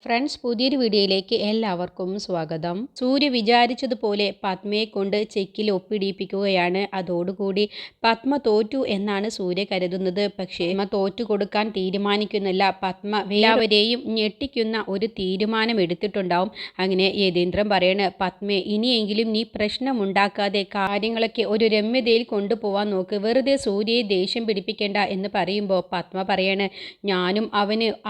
Friends, പുതിയൊരു വീഡിയോയിലേക്ക് എല്ലാവർക്കും സ്വാഗതം. സൂര്യ വിചാരിച്ചതുപോലെ പത്മയെ കൊണ്ട് ചെക്കിൽ ഒപ്പിടിപ്പിക്കുകയാണ്. അതോടുകൂടി പത്മ തോറ്റു എന്നാണ് സൂര്യ കരുതുന്നത്. പക്ഷേ പത്മ തോറ്റു കൊടുക്കാൻ തീരുമാനിക്കുന്നില്ല. പത്മ എല്ലാവരെയും ഞെട്ടിക്കുന്ന ഒരു തീരുമാനം എടുത്തിട്ടുണ്ടാവും. അങ്ങനെ യതീന്ദ്രൻ പറയണ്, പത്മയെ ഇനിയെങ്കിലും നീ പ്രശ്നമുണ്ടാക്കാതെ കാര്യങ്ങളൊക്കെ ഒരു രമ്യതയിൽ കൊണ്ടുപോകാൻ നോക്ക്, വെറുതെ സൂര്യയെ ദേഷ്യം പിടിപ്പിക്കേണ്ട എന്ന് പറയുമ്പോൾ പത്മ പറയണ്, ഞാനും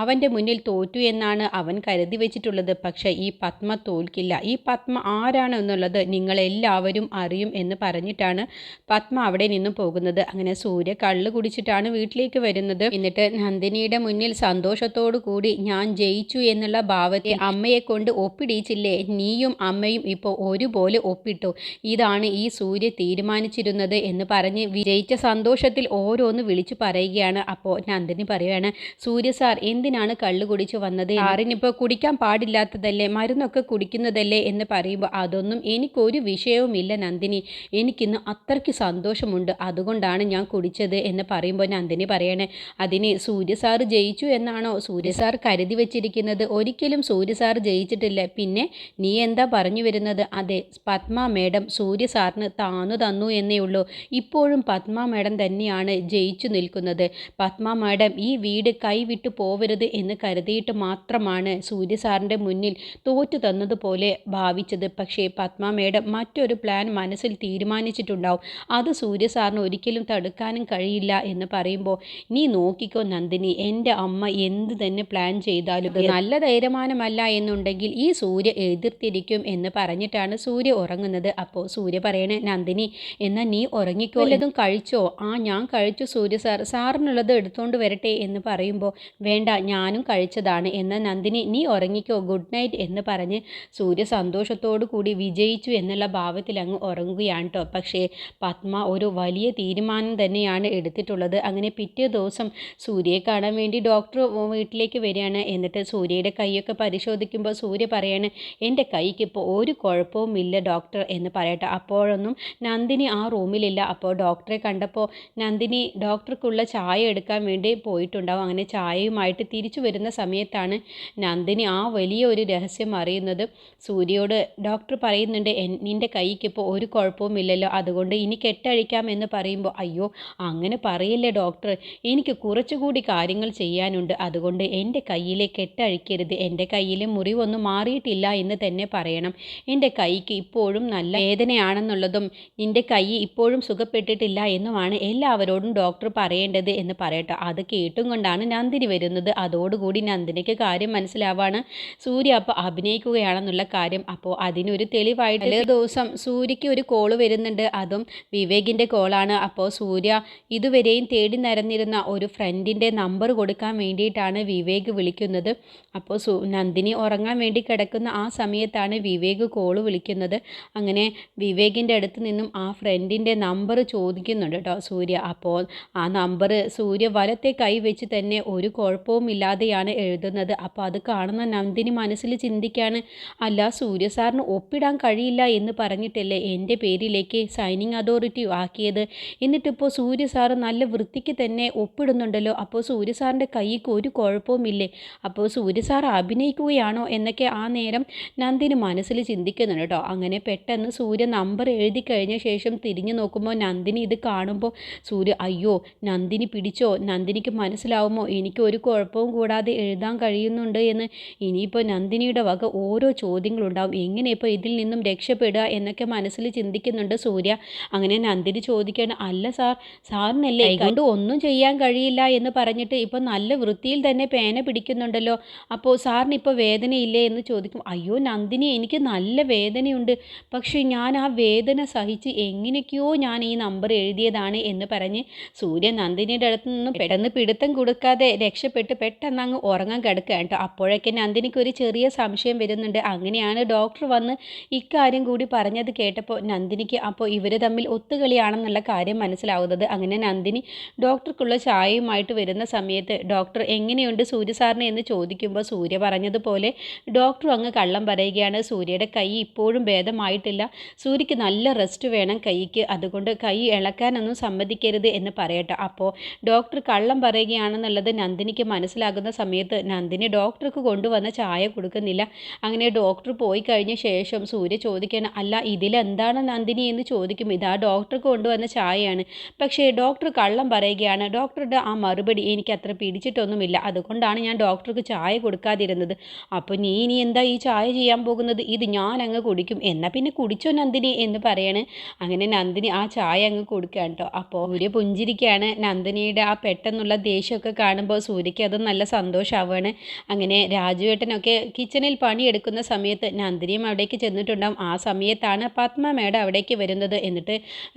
അവൻ്റെ മുന്നിൽ തോറ്റു എന്നാണ് അവൻ കരുതി വെച്ചിട്ടുള്ളത്. പക്ഷേ ഈ പത്മ തോൽക്കില്ല. ഈ പത്മ ആരാണ് എന്നുള്ളത് നിങ്ങളെല്ലാവരും അറിയും എന്ന് പറഞ്ഞിട്ടാണ് പത്മ അവിടെ നിന്നും പോകുന്നത്. അങ്ങനെ സൂര്യ കള്ള് കുടിച്ചിട്ടാണ് വീട്ടിലേക്ക് വരുന്നത്. എന്നിട്ട് നന്ദിനിയുടെ മുന്നിൽ സന്തോഷത്തോടു കൂടി ഞാൻ ജയിച്ചു എന്നുള്ള ഭാവത്തെ അമ്മയെ കൊണ്ട് ഒപ്പിടിച്ചില്ലേ, നീയും അമ്മയും ഇപ്പോൾ ഒരുപോലെ ഒപ്പിട്ടു, ഇതാണ് ഈ സൂര്യ തീരുമാനിച്ചിരുന്നത് എന്ന് പറഞ്ഞ് വിജയിച്ച സന്തോഷത്തിൽ ഓരോന്ന് വിളിച്ചു പറയുകയാണ്. അപ്പോൾ നന്ദിനി പറയുകയാണ്, സൂര്യ സാർ എന്തിനാണ് കള്ളു കുടിച്ചു വന്നത്? സാറിനിപ്പോൾ കുടിക്കാൻ പാടില്ലാത്തതല്ലേ, മരുന്നൊക്കെ കുടിക്കുന്നതല്ലേ എന്ന് പറയുമ്പോൾ അതൊന്നും എനിക്കൊരു വിഷയവുമില്ല നന്ദിനി, എനിക്കിന്ന് അത്രയ്ക്ക് സന്തോഷമുണ്ട്, അതുകൊണ്ടാണ് ഞാൻ കുടിച്ചത് എന്ന് പറയുമ്പോൾ നന്ദിനി പറയണേ, അതിന് സൂര്യ സാർ ജയിച്ചു എന്നാണോ സൂര്യ സാർ കരുതി വെച്ചിരിക്കുന്നത്? ഒരിക്കലും സൂര്യ സാർ ജയിച്ചിട്ടില്ല. പിന്നെ നീ എന്താ പറഞ്ഞു വരുന്നത്? അതെ, പത്മ മേഡം സൂര്യ സാറിന് താന്നു തന്നു എന്നേ ഉള്ളൂ. ഇപ്പോഴും പത്മ മേഡം തന്നെയാണ് ജയിച്ചു നിൽക്കുന്നത്. പത്മ മേഡം ഈ വീട് കൈവിട്ടു പോവരുത് എന്ന് കരുതിയിട്ട് മാത്രമാണ് സൂര്യ സാറിൻ്റെ മുന്നിൽ തോറ്റു തന്നതുപോലെ ഭാവിച്ചത്. പക്ഷേ പത്മ മേഡം മറ്റൊരു പ്ലാൻ മനസ്സിൽ തീരുമാനിച്ചിട്ടുണ്ടാവും. അത് സൂര്യ സാറിന് ഒരിക്കലും തടുക്കാനും കഴിയില്ല എന്ന് പറയുമ്പോൾ, നീ നോക്കിക്കോ നന്ദിനി, എൻ്റെ അമ്മ എന്ത് തന്നെ പ്ലാൻ ചെയ്താലും നല്ല തീരുമാനമല്ല എന്നുണ്ടെങ്കിൽ ഈ സൂര്യ എതിർത്തിരിക്കും എന്ന് പറഞ്ഞിട്ടാണ് സൂര്യ ഉറങ്ങുന്നത്. അപ്പോൾ സൂര്യ പറയണേ, നന്ദിനി എന്നാൽ നീ ഉറങ്ങിക്കോ, വല്ലതും കഴിച്ചോ? ഞാൻ കഴിച്ചു സൂര്യ സാർ, സാറിനുള്ളത് എടുത്തുകൊണ്ട് വരട്ടെ എന്ന് പറയുമ്പോൾ, വേണ്ട ഞാനും കഴിച്ചതാണ്, എന്നാൽ നന്ദിനി നീ ഉറങ്ങിക്കോ, ഗുഡ് നൈറ്റ് എന്ന് പറഞ്ഞ് സൂര്യ സന്തോഷത്തോടു കൂടി വിജയിച്ചു എന്നുള്ള ഭാവത്തിൽ അങ്ങ് ഉറങ്ങുകയാണ് കേട്ടോ. പക്ഷേ പത്മ ഒരു വലിയ തീരുമാനം തന്നെയാണ് എടുത്തിട്ടുള്ളത്. അങ്ങനെ പിറ്റേ ദിവസം സൂര്യയെ കാണാൻ വേണ്ടി ഡോക്ടർ വീട്ടിലേക്ക് വരികയാണ്. എന്നിട്ട് സൂര്യയുടെ കൈയൊക്കെ പരിശോധിക്കുമ്പോൾ സൂര്യ പറയാണ്, എൻ്റെ കൈക്ക് ഇപ്പോൾ ഒരു കുഴപ്പവുമില്ല ഡോക്ടർ എന്ന് പറയട്ടെ. അപ്പോഴൊന്നും നന്ദിനി ആ റൂമിലില്ല. അപ്പോൾ ഡോക്ടറെ കണ്ടപ്പോൾ നന്ദിനി ഡോക്ടർക്കുള്ള ചായ എടുക്കാൻ വേണ്ടി പോയിട്ടുണ്ടാവും. അങ്ങനെ ചായയുമായിട്ട് തിരിച്ചു വരുന്ന സമയത്താണ് നന്ദിനി ആ വലിയ ഒരു രഹസ്യം അറിയുന്നത്. സൂര്യയോട് ഡോക്ടർ പറയുന്നുണ്ട്, നിൻ്റെ കൈക്ക് ഇപ്പോൾ ഒരു കുഴപ്പവുമില്ലല്ലോ, അതുകൊണ്ട് ഇനി കെട്ടഴിക്കാം എന്ന് പറയുമ്പോൾ, അയ്യോ അങ്ങനെ പറയല്ലേ ഡോക്ടർ, എനിക്ക് കുറച്ചുകൂടി കാര്യങ്ങൾ ചെയ്യാനുണ്ട്, അതുകൊണ്ട് എൻ്റെ കയ്യിലെ കെട്ടഴിക്കരുത്, എൻ്റെ കയ്യിലെ മുറിവൊന്നും മാറിയിട്ടില്ല എന്ന് തന്നെ പറയണം, എൻ്റെ കൈക്ക് ഇപ്പോഴും നല്ല വേദനയാണെന്നുള്ളതും നിൻ്റെ കൈ ഇപ്പോഴും സുഖപ്പെട്ടിട്ടില്ല എന്നുമാണ് എല്ലാവരോടും ഡോക്ടർ പറയേണ്ടത് എന്ന് പറയട്ടെ. അത് കേട്ടും കൊണ്ടാണ് നന്ദിനി വരുന്നത്. അതോടുകൂടി നന്ദിനിക്ക് കാര്യം മനസ്സിലാവാണ്, സൂര്യ അപ്പോൾ അഭിനയിക്കുകയാണെന്നുള്ള കാര്യം. അപ്പോൾ അതിനൊരു തെളിവായിട്ട് എല്ലാ ദിവസം സൂര്യയ്ക്ക് ഒരു കോള് വരുന്നുണ്ട്, അതും വിവേകിൻ്റെ കോളാണ്. അപ്പോൾ സൂര്യ ഇതുവരെയും തേടി നിരന്നിരുന്ന ഒരു ഫ്രണ്ടിൻ്റെ നമ്പർ കൊടുക്കാൻ വേണ്ടിയിട്ടാണ് വിവേക് വിളിക്കുന്നത്. അപ്പോൾ നന്ദിനി ഉറങ്ങാൻ വേണ്ടി കിടക്കുന്ന ആ സമയത്താണ് വിവേക് കോള് വിളിക്കുന്നത്. അങ്ങനെ വിവേകിൻ്റെ അടുത്ത് നിന്നും ആ ഫ്രണ്ടിൻ്റെ നമ്പർ ചോദിക്കുന്നുണ്ട് കേട്ടോ സൂര്യ. അപ്പോൾ ആ നമ്പർ സൂര്യ വലത്തെ കൈ വെച്ച് തന്നെ ഒരു കുഴപ്പവും ഇല്ലാതെയാണ് എഴുതുന്നത്. അപ്പോൾ അത് കാണുന്ന നന്ദിനി മനസ്സിൽ ചിന്തിക്കാണ്, അല്ല സൂര്യ സാറിന് ഒപ്പിടാൻ കഴിയില്ല എന്ന് പറഞ്ഞിട്ടല്ലേ എൻ്റെ പേരിലേക്ക് സൈനിങ് അതോറിറ്റി ആക്കിയത്, എന്നിട്ടിപ്പോൾ സൂര്യ സാറ് നല്ല വൃത്തിക്ക് തന്നെ ഒപ്പിടുന്നുണ്ടല്ലോ, അപ്പോൾ സൂര്യ സാറിൻ്റെ കൈക്ക് ഒരു കുഴപ്പവുമില്ലേ, അപ്പോൾ സൂര്യ സാർ അഭിനയിക്കുകയാണോ എന്നൊക്കെ ആ നേരം നന്ദിനി മനസ്സിൽ ചിന്തിക്കുന്നുണ്ട് കേട്ടോ. അങ്ങനെ പെട്ടെന്ന് സൂര്യ നമ്പർ എഴുതി കഴിഞ്ഞ ശേഷം തിരിഞ്ഞു നോക്കുമ്പോൾ നന്ദിനി ഇത് കാണുമ്പോൾ സൂര്യ, അയ്യോ നന്ദിനി പിടിച്ചോ, നന്ദിനിക്ക് മനസ്സിലാവുമോ എനിക്ക് ഒരു കുഴപ്പവും കൂടാതെ എഴുതാൻ കഴിയുന്നുണ്ട് എന്ന്? ഇനിയിപ്പോൾ നന്ദിനിയുടെ വക ഓരോ ചോദ്യങ്ങളുണ്ടാവും, എങ്ങനെ ഇപ്പോൾ ഇതിൽ നിന്നും രക്ഷപ്പെടുക എന്നൊക്കെ മനസ്സിൽ ചിന്തിക്കുന്നുണ്ട് സൂര്യ. അങ്ങനെ നന്ദിനി ചോദിക്കുകയാണ്, അല്ല സാർ, സാറിനല്ലേ കൊണ്ട് ഒന്നും ചെയ്യാൻ കഴിയില്ല എന്ന് പറഞ്ഞിട്ട് ഇപ്പോൾ നല്ല വൃത്തിയിൽ തന്നെ പേന പിടിക്കുന്നുണ്ടല്ലോ, അപ്പോൾ സാറിന് ഇപ്പോൾ വേദനയില്ലേ എന്ന് ചോദിക്കും. അയ്യോ നന്ദിനി, എനിക്ക് നല്ല വേദനയുണ്ട്, പക്ഷേ ഞാൻ ആ വേദന സഹിച്ച് എങ്ങനെയൊക്കെയോ ഞാൻ ഈ നമ്പർ എഴുതിയതാണ് എന്ന് പറഞ്ഞ് സൂര്യ നന്ദിനിയുടെ അടുത്ത് നിന്നും പെട്ടെന്ന് പിടുത്തം കൊടുക്കാതെ രക്ഷപ്പെട്ട് പെട്ടെന്ന് അങ്ങ് ഉറങ്ങാൻ കിടക്കുക കേട്ടോ. അപ്പോഴൊക്കെ നന്ദിനിക്ക് ഒരു ചെറിയ സംശയം വരുന്നുണ്ട്. അങ്ങനെയാണ് ഡോക്ടർ വന്ന് ഇക്കാര്യം കൂടി പറഞ്ഞത് കേട്ടപ്പോൾ നന്ദിനിക്ക് അപ്പോൾ ഇവർ തമ്മിൽ ഒത്തുകളിയാണെന്നുള്ള കാര്യം മനസ്സിലാവുന്നത്. അങ്ങനെ നന്ദിനി ഡോക്ടർക്കുള്ള ചായയുമായിട്ട് വരുന്ന സമയത്ത് ഡോക്ടർ എങ്ങനെയുണ്ട് സൂര്യ സാറിന് എന്ന് ചോദിക്കുമ്പോൾ സൂര്യ പറഞ്ഞതുപോലെ ഡോക്ടർ അങ്ങ് കള്ളം പറയുകയാണ്. സൂര്യയുടെ കൈ ഇപ്പോഴും ഭേദമായിട്ടില്ല, സൂര്യക്ക് നല്ല റെസ്റ്റ് വേണം കൈക്ക്, അതുകൊണ്ട് കൈ ഇളക്കാനൊന്നും സമ്മതിക്കരുത് എന്ന് പറയട്ടെ. അപ്പോൾ ഡോക്ടർ കള്ളം പറയുകയാണെന്നുള്ളത് നന്ദിനിക്ക് മനസ്സിലാകുന്ന സമയത്ത് നന്ദിനി ഡോക്ടർക്ക് കൊണ്ടുവന്ന ചായ കൊടുക്കുന്നില്ല. അങ്ങനെ ഡോക്ടർ പോയി കഴിഞ്ഞ ശേഷം സൂര്യ ചോദിക്കുകയാണ്, അല്ല ഇതിലെന്താണ് നന്ദിനി എന്ന് ചോദിക്കും. ഇതാ ഡോക്ടർ കൊണ്ടുവന്ന ചായയാണ്. പക്ഷേ ഡോക്ടർ കള്ളം പറയുകയാണ്. ഡോക്ടറുടെ ആ മറുപടി എനിക്ക് അത്ര പിടിച്ചിട്ടൊന്നുമില്ല. അതുകൊണ്ടാണ് ഞാൻ ഡോക്ടർക്ക് ചായ കൊടുക്കാതിരുന്നത്. അപ്പോൾ നീ ഇനി എന്താ ഈ ചായ ചെയ്യാൻ പോകുന്നത്? ഇത് ഞാൻ അങ്ങ് കുടിക്കും. എന്നാൽ പിന്നെ കുടിച്ചോ നന്ദിനി എന്ന് പറയാണ്. അങ്ങനെ നന്ദിനി ആ ചായ അങ്ങ് കൊടുക്കുകയാണ് കേട്ടോ. അപ്പോൾ സൂര്യ പുഞ്ചിരിക്കുകയാണ്. നന്ദിനിയുടെ ആ പെട്ടെന്നുള്ള ദേഷ്യമൊക്കെ കാണുമ്പോൾ സൂര്യയ്ക്ക് അത് നല്ല സന്തോഷമാവുകയാണ്. അങ്ങനെ രാജുവേട്ടനൊക്കെ കിച്ചണിൽ പണിയെടുക്കുന്ന സമയത്ത് നന്ദിനിയും അവിടേക്ക് ചെന്നിട്ടുണ്ടാകും. ആ സമയത്താണ് പത്മ മേഡം അവിടേക്ക് വരുന്നത്. എന്നിട്ട്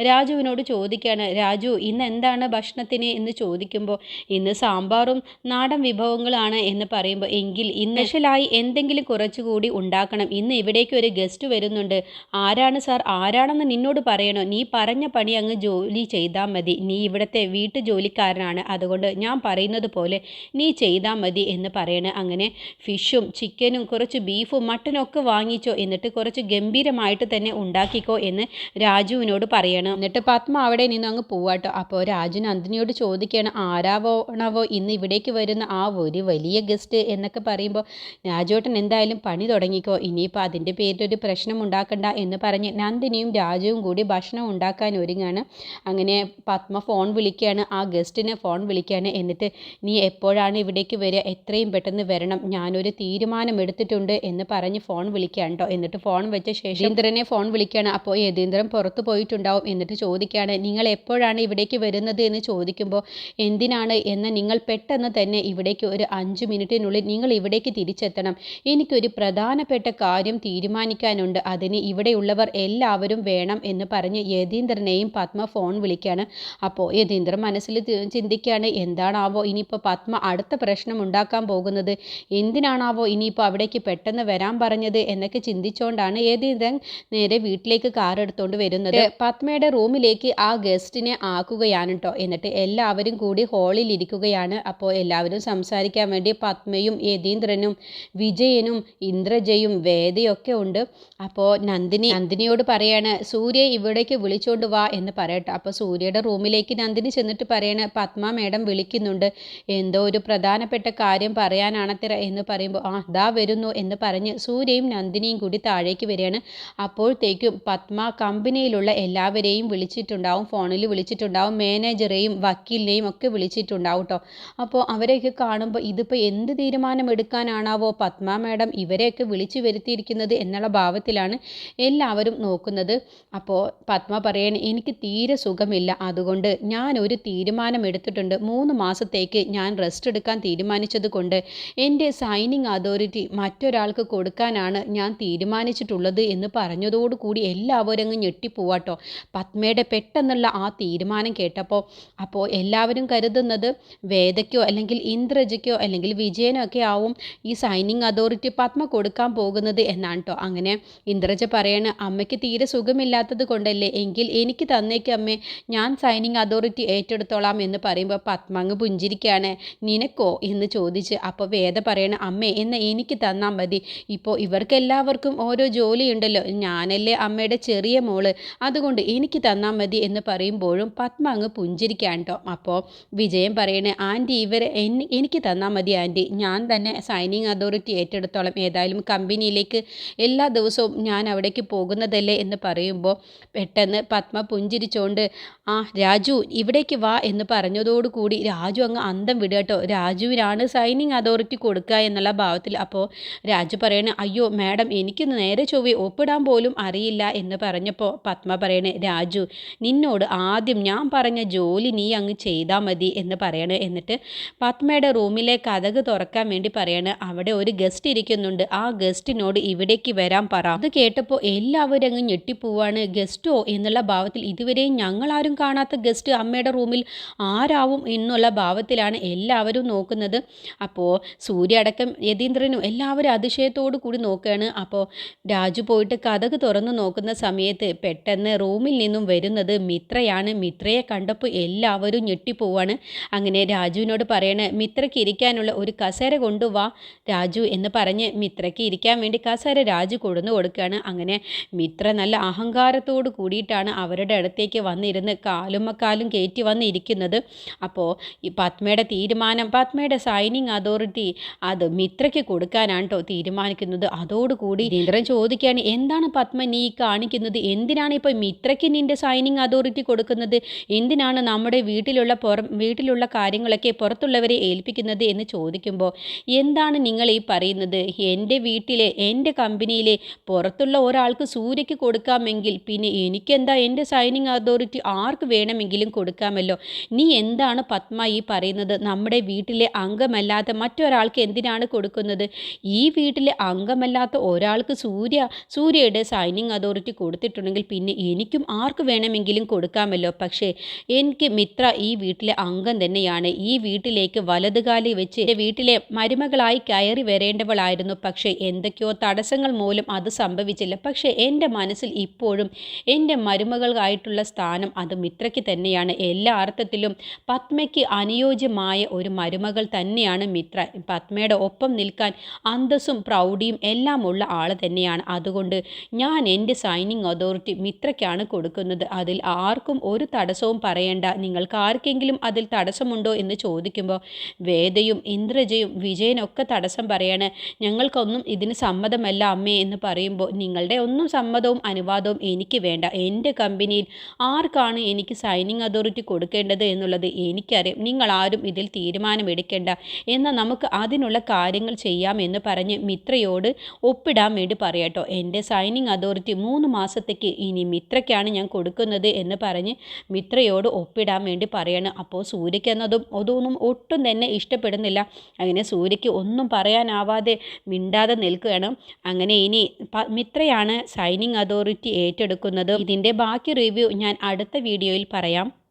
രാജുവിനോട് ചോദിക്കുകയാണ്, രാജു ഇന്ന് എന്താണ് ഭക്ഷണത്തിന് എന്ന് ചോദിക്കുമ്പോൾ ഇന്ന് സാമ്പാറും നാടൻ വിഭവങ്ങളാണ് എന്ന് പറയുമ്പോൾ എങ്കിൽ ഇന്ന് സ്പെഷ്യലായി എന്തെങ്കിലും കുറച്ചുകൂടി ഉണ്ടാക്കണം. ഇന്ന് ഇവിടേക്ക് ഒരു ഗസ്റ്റ് വരുന്നുണ്ട്. ആരാണ് സാർ? ആരാണെന്ന് നിന്നോട് പറയണോ? നീ പറഞ്ഞ പണി അങ്ങ് ജോലി ചെയ്താൽ മതി. നീ ഇവിടുത്തെ വീട്ടു ജോലിക്കാരനാണ്. അതുകൊണ്ട് ഞാൻ പറയുന്നത് പോലെ നീ ചെയ്താൽ മതി എന്ന് പറയണ. അങ്ങനെ ഫിഷും ചിക്കനും കുറച്ച് ബീഫും മട്ടനും ഒക്കെ വാങ്ങിച്ചോ, എന്നിട്ട് കുറച്ച് ഗംഭീരമായിട്ട് തന്നെ ഉണ്ടാക്കിക്കോ എന്ന് രാജുവിനോട് പറയണം. എന്നിട്ട് പത്മ അവിടെ നിന്ന് അങ്ങ് പോവാട്ടോ. അപ്പോൾ രാജു നന്ദിനിയോട് ചോദിക്കുകയാണ്, ആരാവണവോ ഇന്ന് ഇവിടേക്ക് വരുന്ന ആ ഒരു വലിയ ഗസ്റ്റ് എന്നൊക്കെ പറയുമ്പോൾ രാജുവേട്ടൻ എന്തായാലും പണി തുടങ്ങിക്കോ, ഇനിയിപ്പോൾ അതിൻ്റെ പേരിലൊരു പ്രശ്നം ഉണ്ടാക്കണ്ട എന്ന് പറഞ്ഞ് നന്ദിനിയും രാജുവും കൂടി ഭക്ഷണം ഉണ്ടാക്കാൻ ഒരുങ്ങാണ്. അങ്ങനെ പത്മ ഫോൺ വിളിക്കുകയാണ്, ആ ഗസ്റ്റിനെ ഫോൺ വിളിക്കുകയാണ്. എന്നിട്ട് നീ എപ്പോഴാണ് ഇവിടേക്ക് വരിക? എത്രയും പെട്ടെന്ന് വരണം, ഞാനൊരു തീരുമാനം എടുത്തിട്ടുണ്ട് എന്ന് പറഞ്ഞ് ഫോൺ വിളിക്കുകയാണ് കേട്ടോ. എന്നിട്ട് ഫോൺ വെച്ച ശേഷം യതീന്ദ്രനെ ഫോൺ വിളിക്കുകയാണ്. അപ്പോൾ യതീന്ദ്രൻ പുറത്ത് പോയിട്ടുണ്ടാവും. എന്നിട്ട് ചോദിക്കുകയാണ്, നിങ്ങൾ എപ്പോഴാണ് ഇവിടേക്ക് വരുന്നത് എന്ന് ചോദിക്കുമ്പോൾ എന്തിനാണ് എന്ന് നിങ്ങൾ പെട്ടെന്ന് തന്നെ ഇവിടേക്ക് ഒരു 5 മിനിറ്റിനുള്ളിൽ നിങ്ങൾ ഇവിടേക്ക് തിരിച്ചെത്തണം. എനിക്കൊരു പ്രധാനപ്പെട്ട കാര്യം തീരുമാനിക്കാനുണ്ട്. അതിന് ഇവിടെയുള്ളവർ എല്ലാവരും വേണം എന്ന് പറഞ്ഞ് യതീന്ദ്രനെയും പത്മ ഫോൺ വിളിക്കുകയാണ്. അപ്പോൾ യതീന്ദ്രൻ മനസ്സിൽ ചിന്തിക്കുകയാണ്, എന്താണാവോ ഇനിയിപ്പോൾ പത്മ അടുത്ത പ്രശ്നം ഉണ്ടാക്കാൻ പോകുന്നത്? എന്തിനാണാവോ ഇനിയിപ്പോൾ അവിടേക്ക് പെട്ടെന്ന് വരാൻ പറഞ്ഞത് എന്നൊക്കെ ചിന്തിച്ചുകൊണ്ടാണ് യതീന്ദ്രൻ നേരെ വീട്ടിലേക്ക് കാർ എടുത്തുകൊണ്ട് വരുന്നത്. പത്മയുടെ റൂമിലേക്ക് ആ ഗസ്റ്റിനെ ആക്കുകയാണ് കേട്ടോ. എന്നിട്ട് എല്ലാവരും കൂടി ഹാളിൽ ഇരിക്കുകയാണ്. അപ്പോൾ എല്ലാവരും സംസാരിക്കാൻ വേണ്ടി പത്മയും യതീന്ദ്രനും വിജയനും ഇന്ദ്രജയും വേദയൊക്കെ ഉണ്ട്. അപ്പോൾ നന്ദിനിയോട് പറയാണ്, സൂര്യ ഇവിടേക്ക് വിളിച്ചോണ്ട് വാ എന്ന് പറയട്ടെ. അപ്പോൾ സൂര്യയുടെ റൂമിലേക്ക് നന്ദിനി ചെന്നിട്ട് പറയാണ്, പത്മ മേഡം വിളിക്കുന്നുണ്ട്, എന്തോ ഒരു പ്രധാനപ്പെട്ട കാര്യം പറയാനാണത്ര എന്ന് പറയുമ്പോൾ ദാ വരുന്നു എന്ന് പറഞ്ഞ് സൂര്യയും നന്ദിനിയും കൂടി താഴേക്ക് വരികയാണ്. അപ്പോഴത്തേക്കും പത്മ കമ്പനിയിലുള്ള എല്ലാവരെയും വിളിച്ചിട്ടുണ്ടാവും, ഫോണിൽ വിളിച്ചിട്ടുണ്ടാവും, മാനേജറെയും വക്കീലിനെയും ഒക്കെ വിളിച്ചിട്ടുണ്ടാവും കേട്ടോ. അപ്പോൾ അവരെയൊക്കെ കാണുമ്പോൾ ഇതിപ്പോൾ എന്ത് തീരുമാനം എടുക്കാനാണാവോ പത്മ മേഡം ഇവരെയൊക്കെ വിളിച്ചു വരുത്തിയിരിക്കുന്നത് എന്നുള്ള ഭാവത്തിലാണ് എല്ലാവരും നോക്കുന്നത്. അപ്പോൾ പത്മ പറയണ, എനിക്ക് തീരെ സുഖമില്ല, അതുകൊണ്ട് ഞാൻ ഒരു തീരുമാനം എടുത്തിട്ടുണ്ട്. 3 മാസത്തേക്ക് ഞാൻ റെസ്റ്റ് എടുക്കാൻ തീരുമാനിച്ചത് കൊണ്ട് എൻ്റെ സൈനിങ് അതോറിറ്റി മറ്റൊരാൾക്ക് കൊടുക്കാനാണ് ഞാൻ തീരുമാനിച്ചിട്ടുള്ളത് എന്ന് പറഞ്ഞതോടുകൂടി എല്ലാവരും അങ്ങ് ഞെട്ടിപ്പോവാട്ടോ പത്മയുടെ പെട്ടെന്നുള്ള ആ തീരുമാനം കേട്ടപ്പോൾ. അപ്പോൾ എല്ലാവരും കരുതുന്നത് വേദയ്ക്കോ അല്ലെങ്കിൽ ഇന്ദ്രജയ്ക്കോ അല്ലെങ്കിൽ വിജയനോ ഒക്കെ ആവും ഈ സൈനിങ് അതോറിറ്റി പത്മ കൊടുക്കാൻ പോകുന്നത് എന്നാണ് കേട്ടോ. അങ്ങനെ ഇന്ദ്രജ പറയണ, അമ്മയ്ക്ക് തീരെ സുഖമില്ലാത്തത് കൊണ്ടല്ലേ, എങ്കിൽ എനിക്ക് തന്നേക്ക് അമ്മേ, ഞാൻ സൈനിങ് അതോറിറ്റി ഏറ്റെടുത്തോളാം എന്ന് പറയുമ്പോൾ പത്മ അങ്ങ് പുഞ്ചിരിക്കുകയാണ്. നിനക്കോ എന്ന് ചോദിച്ച്. അപ്പോൾ വേദ പറയണ, അമ്മേ എന്ന് എനിക്ക് തന്നാൽ മതി, ഇപ്പോൾ ഇവർക്കെല്ലാവർക്കും ഓരോ ജോലിയുണ്ടല്ലോ, ഞാനല്ലേ അമ്മയുടെ ചെറിയ മോള്, അതുകൊണ്ട് എനിക്ക് തന്നാൽ മതി എന്ന് പറയുമ്പോഴും പത്മ അങ്ങ് പുഞ്ചിരിക്കാൻ കേട്ടോ. അപ്പോൾ വിജയൻ പറയണേ, ആൻറ്റി ഇവരെ എനിക്ക് തന്നാൽ മതി ആൻറ്റി, ഞാൻ തന്നെ സൈനിങ് അതോറിറ്റി ഏറ്റെടുത്തോളാം, ഏതായാലും കമ്പനിയിലേക്ക് എല്ലാ ദിവസവും ഞാൻ അവിടേക്ക് പോകുന്നതല്ലേ എന്ന് പറയുമ്പോൾ പെട്ടെന്ന് പത്മ പുഞ്ചിരിച്ചുകൊണ്ട് രാജു ഇവിടേക്ക് വാ എന്ന് പറഞ്ഞതോടുകൂടി രാജു അങ്ങ് അന്തം വിടുക കേട്ടോ. രാജുവിനാണ് സൈനിങ് അതോറിറ്റി കൊടുക്കുക എന്നുള്ള ഭാവത്തിൽ. അപ്പോൾ രാജു പറയണേ, അയ്യോ മാഡം എനിക്ക് നേരെ ചൊവ്വേ ഒപ്പിടാൻ പോലും അറിയില്ല എന്ന് പറഞ്ഞപ്പോൾ പത്മ പറയണേ, രാജു നിന്നോട് ആദ്യം ഞാൻ പറഞ്ഞ ജോലി നീ അങ്ങ് ചെയ്താൽ മതി എന്ന് പറയണേ. എന്നിട്ട് പത്മയുടെ റൂമിലെ കതക് തുറക്കാൻ വേണ്ടി പറയണേ, അവിടെ ഒരു ഗസ്റ്റ് ഇരിക്കുന്നുണ്ട്, ആ ഗസ്റ്റിനോട് ഇവിടേക്ക് വരാൻ പറ. അത് കേട്ടപ്പോൾ എല്ലാവരും അങ്ങ് ഞെട്ടിപ്പോവാണ്. ഗസ്റ്റോ എന്നുള്ള ഭാവത്തിൽ, ഇതുവരെയും ഞങ്ങളാരും കാണാത്ത ഗസ്റ്റ് അമ്മയുടെ റൂമിൽ ആരാവും എന്നുള്ള ഭാവത്തിലാണ് എല്ലാവരും നോക്കുന്നത്. അപ്പോൾ സൂര്യ അടക്കം യതീന്ദ്രനും എല്ലാവരും അതിശയത്തോടു കൂടി നോക്കുകയാണ്. അപ്പോൾ രാജു പോയിട്ട് കതക് തുറന്നു നോക്കുന്ന സമയത്ത് പെട്ടെന്ന് റൂമിൽ നിന്നും വരുന്നത് മിത്രയാണ്. മിത്രയെ കണ്ടപ്പോൾ എല്ലാവരും ഞെട്ടിപ്പോവാണ്. അങ്ങനെ രാജുവിനോട് പറയണേ, മിത്രയ്ക്ക് ഇരിക്കാനുള്ള ഒരു കസേര കൊണ്ടുവാ രാജു എന്ന് പറഞ്ഞ് മിത്രയ്ക്ക് ഇരിക്കാൻ വേണ്ടി കസേര രാജു കൊടുന്നു കൊടുക്കുകയാണ്. അങ്ങനെ മിത്ര നല്ല അഹങ്കാരത്തോട് കൂടിയിട്ടാണ് അവരുടെ അടുത്തേക്ക് വന്നിരുന്ന് കാലും കയറ്റി വന്നിരിക്കുന്നത്. അപ്പോൾ ഈ പത്മയുടെ തീരുമാനം, പത്മയുടെ സൈനിങ് അതോറിറ്റി അത് മിത്രയ്ക്ക് കൊടുക്കാനാണ് കേട്ടോ തീരുമാനിക്കുന്നത്. അതോടുകൂടി ഇന്ദ്രൻ ചോദിക്കുകയാണ്, എന്താണ് പത്മ നീ കാണിക്കുന്നത്? എന്തിനാണ് ഇപ്പോൾ മിത്രയ്ക്ക് നിന്റെ സൈനിങ് അതോറിറ്റി കൊടുക്കുന്നത്? എന്തിനാണ് നമ്മുടെ വീട്ടിലുള്ള കാര്യങ്ങളൊക്കെ പുറത്തുള്ളവരെ ഏൽപ്പിക്കുന്നത് എന്ന് ചോദിക്കുമ്പോൾ, എന്താണ് നിങ്ങൾ ഈ പറയുന്നത്? എൻ്റെ വീട്ടിലെ എൻ്റെ കമ്പനിയിലെ പുറത്തുള്ള ഒരാൾക്ക് സൂര്യയ്ക്ക് കൊടുക്കാമെങ്കിൽ പിന്നെ എനിക്കെന്താ? എൻ്റെ സൈനിങ് അതോറിറ്റി ആർക്ക് വേണമെങ്കിലും കൊടുക്കാമല്ലോ. നീ എന്താണ് പത്മ ഈ പറയുന്നത്? നമ്മുടെ വീട്ടിലെ അംഗമല്ലാത്ത മറ്റൊരാൾക്ക് എന്തിനാണ് കൊടുക്കുന്നത്? ഈ വീട്ടിലെ അംഗമല്ലാത്ത ഒരാൾക്ക് സൂര്യയുടെ സൈനിങ് അതോറിറ്റി കൊടുത്തിട്ടുണ്ടെങ്കിൽ പിന്നെ എനിക്കും ആർക്ക് വേണമെങ്കിലും കൊടുക്കാമല്ലോ. പക്ഷേ എനിക്ക് മിത്ര ഈ വീട്ടിലെ അംഗം തന്നെയാണ്. ഈ വീട്ടിലേക്ക് വലതുകാലി വെച്ച് വീട്ടിലെ മരുമകളായി കയറി വരേണ്ടവളായിരുന്നു. പക്ഷേ എന്തൊക്കെയോ തടസ്സങ്ങൾ മൂലം അത് സംഭവിച്ചില്ല. പക്ഷേ എൻ്റെ മനസ്സിൽ ഇപ്പോഴും എൻ്റെ മരുമകളായിട്ടുള്ള സ്ഥാനം അത് മിത്രയ്ക്ക് തന്നെയാണ്. എല്ലാ അർത്ഥത്തിലും പത്മയ്ക്ക് അനുയോജ്യമായ ഒരു മരുമകൾ തന്നെയാണ് മിത്ര. പത്മയുടെ ഒപ്പം നിൽക്കാൻ അന്തസ്സും പ്രൗഢിയും എല്ലാം ഉള്ള ആൾ തന്നെയാണ്. അതുകൊണ്ട് ഞാൻ എൻ്റെ സൈനിങ് അതോറിറ്റി മിത്രയ്ക്കാണ് കൊടുക്കുന്നത്. അതിൽ ആർക്കും ഒരു തടസ്സവും പറയേണ്ട. നിങ്ങൾക്ക് ആർക്കെങ്കിലും അതിൽ തടസ്സമുണ്ടോ എന്ന് ചോദിക്കുമ്പോൾ വേദയും ഇന്ദ്രജയും വിജയനൊക്കെ തടസ്സം പറയാണ്. ഞങ്ങൾക്കൊന്നും ഇതിന് സമ്മതമല്ല അമ്മേ എന്ന് പറയുമ്പോൾ, നിങ്ങളുടെ ഒന്നും സമ്മതവും അനുവാദവും എനിക്ക് വേണ്ട. എൻ്റെ കമ്പനിയിൽ ആർക്കാണ് എനിക്ക് സൈനിങ് അതോറിറ്റി കൊടുക്കേണ്ടത് എന്നുള്ളത് എനിക്കറിയാം. നിങ്ങളാരും ഇതിൽ തീരുമാനമെടുക്കേണ്ട. എന്നാൽ നമുക്ക് അതിനുള്ള കാര്യങ്ങൾ ചെയ്യാം എന്ന് പറഞ്ഞ് മിത്രയോട് ഒപ്പിടാൻ വേണ്ടി പറയട്ടോ. എൻ്റെ സൈനിങ് അതോറിറ്റി 3 മാസത്തേക്ക് ഇനി മിത്രയ്ക്കാണ് ഞാൻ കൊടുക്കുന്നത് എന്ന് പറഞ്ഞ് മിത്രയോട് ഒപ്പിടാൻ വേണ്ടി പറയാണ്. അപ്പോൾ സൂര്യയ്ക്ക് അതൊന്നും ഒട്ടും തന്നെ ഇഷ്ടപ്പെടുന്നില്ല. അങ്ങനെ സൂര്യയ്ക്ക് ഒന്നും പറയാനാവാതെ മിണ്ടാതെ നിൽക്കുകയാണ്. അങ്ങനെ ഇനി മിത്രയാണ് സൈനിങ് അതോറിറ്റി ഏറ്റെടുക്കുന്നത്. ഇതിൻ്റെ ബാക്കി റിവ്യൂ ഞാൻ അടുത്ത വീഡിയോയിൽ പറയാം.